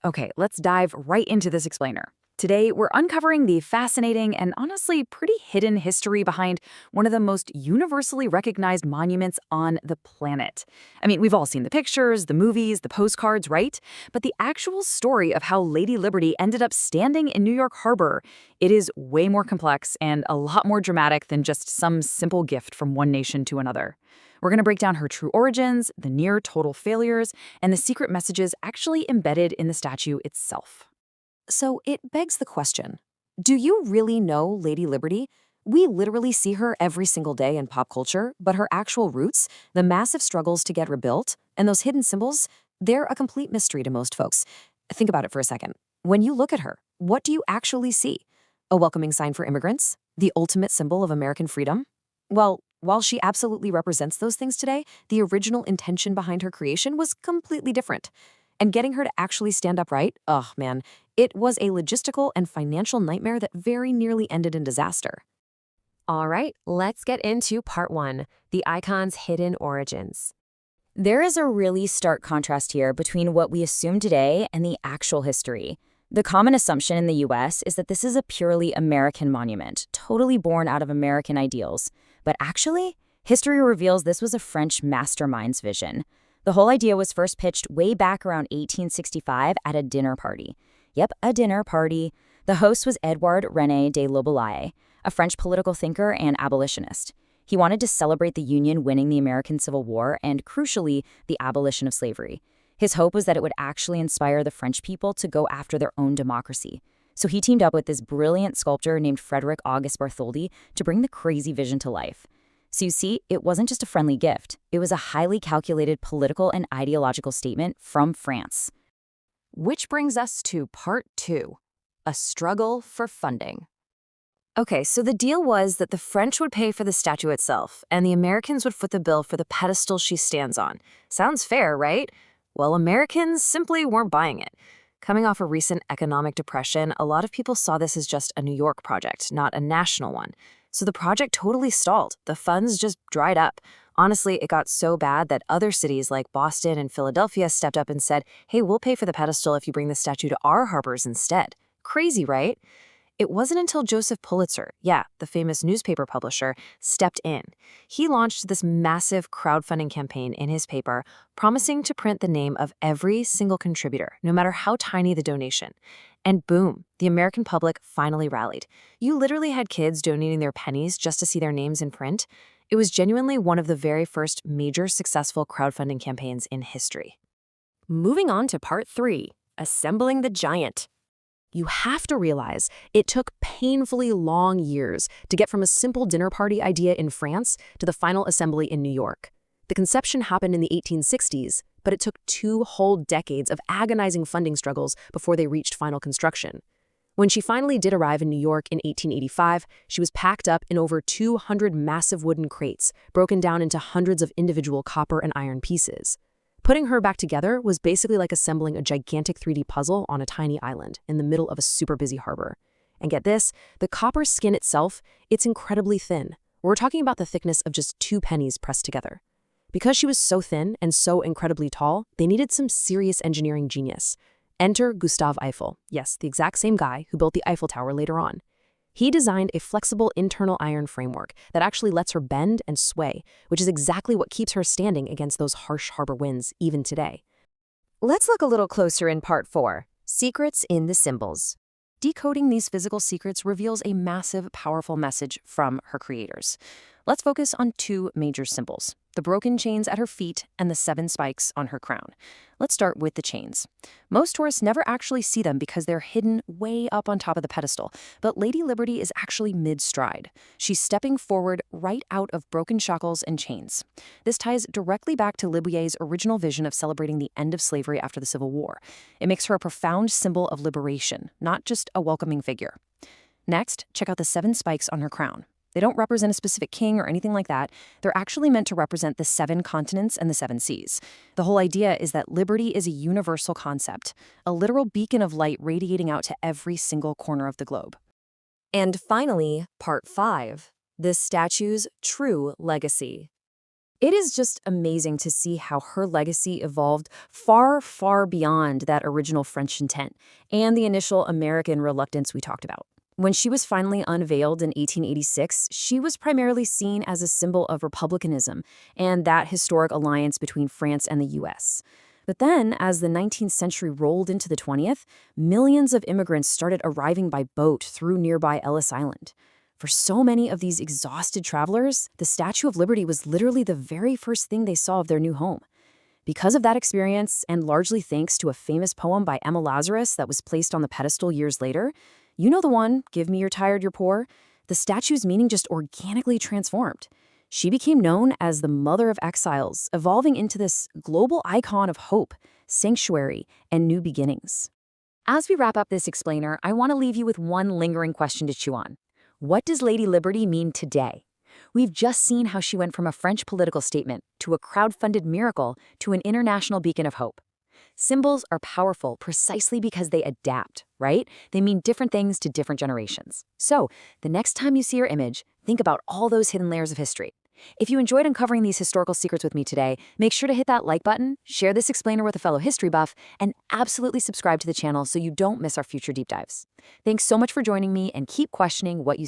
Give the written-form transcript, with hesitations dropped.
Okay, let's dive right into this explainer. Today, we're uncovering the fascinating and honestly pretty hidden history behind one of the most universally recognized monuments on the planet. I mean, we've all seen the pictures, the movies, the postcards, right? But the actual story of how Lady Liberty ended up standing in New York Harbor, it is way more complex and a lot more dramatic than just some simple gift from one nation to another. We're going to break down her true origins, the near total failures, and the secret messages actually embedded in the statue itself. So it begs the question, do you really know Lady Liberty? We literally see her every single day in pop culture, but her actual roots, the massive struggles to get rebuilt, and those hidden symbols, they're a complete mystery to most folks. Think about it for a second. When you look at her, what do you actually see? A welcoming sign for immigrants? The ultimate symbol of American freedom? Well, while she absolutely represents those things today, the original intention behind her creation was completely different. And getting her to actually stand upright, oh man, it was a logistical and financial nightmare that very nearly ended in disaster. All right, let's get into part one, the icon's hidden origins. There is a really stark contrast here between what we assume today and the actual history. The common assumption in the US is that this is a purely American monument, totally born out of American ideals. But actually, history reveals this was a French mastermind's vision. The whole idea was first pitched way back around 1865 at a dinner party. Yep, a dinner party. The host was Edouard René de Lobelaye, a French political thinker and abolitionist. He wanted to celebrate the Union winning the American Civil War and, crucially, the abolition of slavery. His hope was that it would actually inspire the French people to go after their own democracy. So he teamed up with this brilliant sculptor named Frederick August Bartholdi to bring the crazy vision to life. So you see, it wasn't just a friendly gift. It was a highly calculated political and ideological statement from France. Which brings us to part two, a struggle for funding. Okay, so the deal was that the French would pay for the statue itself, and the Americans would foot the bill for the pedestal she stands on. Sounds fair, right? Well, Americans simply weren't buying it. Coming off a recent economic depression, a lot of people saw this as just a New York project, not a national one. So the project totally stalled. The funds just dried up. Honestly, it got so bad that other cities like Boston and Philadelphia stepped up and said, hey, we'll pay for the pedestal if you bring the statue to our harbors instead. Crazy, right? It wasn't until Joseph Pulitzer, yeah, the famous newspaper publisher, stepped in. He launched this massive crowdfunding campaign in his paper, promising to print the name of every single contributor, no matter how tiny the donation. And boom, the American public finally rallied. You literally had kids donating their pennies just to see their names in print. It was genuinely one of the very first major successful crowdfunding campaigns in history. Moving on to part three, assembling the giant. You have to realize it took painfully long years to get from a simple dinner party idea in France to the final assembly in New York. The conception happened in the 1860s, but it took 2 whole decades of agonizing funding struggles before they reached final construction. When she finally did arrive in New York in 1885, she was packed up in over 200 massive wooden crates, broken down into hundreds of individual copper and iron pieces. Putting her back together was basically like assembling a gigantic 3D puzzle on a tiny island in the middle of a super busy harbor. And get this, the copper skin itself, it's incredibly thin. We're talking about the thickness of just 2 pennies pressed together. Because she was so thin and so incredibly tall, they needed some serious engineering genius. Enter Gustave Eiffel, yes, the exact same guy who built the Eiffel Tower later on. He designed a flexible internal iron framework that actually lets her bend and sway, which is exactly what keeps her standing against those harsh harbor winds even today. Let's look a little closer in part 4, secrets in the symbols. Decoding these physical secrets reveals a massive, powerful message from her creators. Let's focus on 2 major symbols, the broken chains at her feet and the 7 spikes on her crown. Let's start with the chains. Most tourists never actually see them because they're hidden way up on top of the pedestal, but Lady Liberty is actually mid-stride. She's stepping forward right out of broken shackles and chains. This ties directly back to Libouye's original vision of celebrating the end of slavery after the Civil War. It makes her a profound symbol of liberation, not just a welcoming figure. Next, check out the 7 spikes on her crown. They don't represent a specific king or anything like that. They're actually meant to represent the 7 continents and the 7 seas. The whole idea is that liberty is a universal concept, a literal beacon of light radiating out to every single corner of the globe. And finally, part 5, the statue's true legacy. It is just amazing to see how her legacy evolved far, far beyond that original French intent and the initial American reluctance we talked about. When she was finally unveiled in 1886, she was primarily seen as a symbol of republicanism and that historic alliance between France and the US. But then, as the 19th century rolled into the 20th, millions of immigrants started arriving by boat through nearby Ellis Island. For so many of these exhausted travelers, the Statue of Liberty was literally the very first thing they saw of their new home. Because of that experience, and largely thanks to a famous poem by Emma Lazarus that was placed on the pedestal years later, you know the one, "Give me your tired, your poor," the statue's meaning just organically transformed. She became known as the Mother of Exiles, evolving into this global icon of hope, sanctuary, and new beginnings. As we wrap up this explainer, I want to leave you with one lingering question to chew on. What does Lady Liberty mean today? We've just seen how she went from a French political statement to a crowd-funded miracle to an international beacon of hope. Symbols are powerful precisely because they adapt, right? They mean different things to different generations. So, the next time you see her image, think about all those hidden layers of history. If you enjoyed uncovering these historical secrets with me today, make sure to hit that like button, share this explainer with a fellow history buff, and absolutely subscribe to the channel so you don't miss our future deep dives. Thanks so much for joining me, and keep questioning what you see.